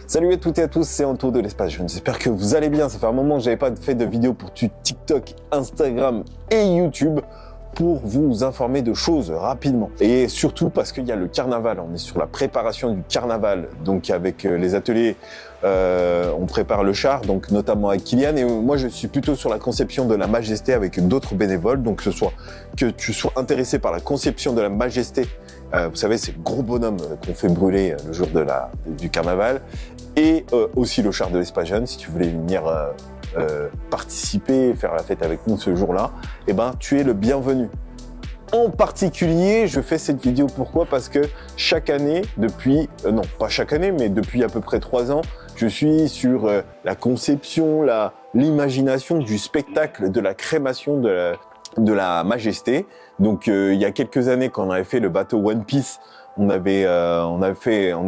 Salut à toutes et à tous, c'est Anto de l'Espace Jeune. J'espère que vous allez bien. Ça fait un moment que j'avais pas fait de vidéo pour TikTok, Instagram et YouTube pour vous informer de choses rapidement. Et surtout parce qu'il y a le carnaval. On est sur la préparation du carnaval. Donc avec les ateliers, on prépare le char, donc notamment avec Kylian. Et moi, je suis plutôt sur la conception de la Majesté avec d'autres bénévoles. Donc que tu sois intéressé par la conception de la Majesté, vous savez, c'est le gros bonhomme qu'on fait brûler le jour du carnaval. Et aussi le char de l'Espace Jeune, si tu voulais venir participer, faire la fête avec nous ce jour-là, eh ben, tu es le bienvenu. En particulier, je fais cette vidéo pourquoi? Parce que chaque année, depuis, non pas chaque année, mais depuis à peu près 3 ans, je suis sur la conception, l'imagination du spectacle de la crémation de la Majesté. Donc il y a quelques années, quand on avait fait le bateau One Piece, on a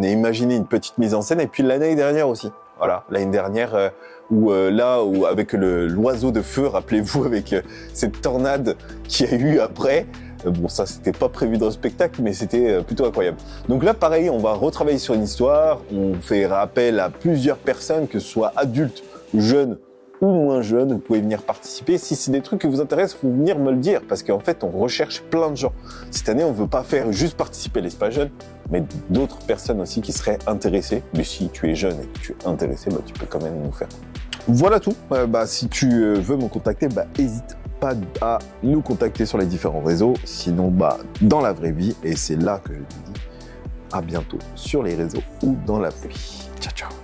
imaginé une petite mise en scène, et puis l'année dernière aussi. Voilà, l'année dernière, où avec l'oiseau de feu, rappelez-vous, avec cette tornade qu'il y a eu après. Bon, ça, c'était pas prévu dans le spectacle, mais c'était plutôt incroyable. Donc là, pareil, on va retravailler sur une histoire. On fait appel à plusieurs personnes, que ce soit adultes, jeunes ou moins jeunes. Vous pouvez venir participer. Si c'est des trucs qui vous intéressent, vous venir me le dire, parce qu'en fait, on recherche plein de gens. Cette année, on veut pas faire juste participer à l'Espace Jeune, mais d'autres personnes aussi qui seraient intéressées. Mais si tu es jeune et que tu es intéressé, bah, tu peux quand même nous faire. Voilà tout. Si tu veux me contacter, n'hésite pas à nous contacter sur les différents réseaux. Sinon, dans la vraie vie, et c'est là que je te dis à bientôt sur les réseaux ou dans la vraie vie. Ciao, ciao.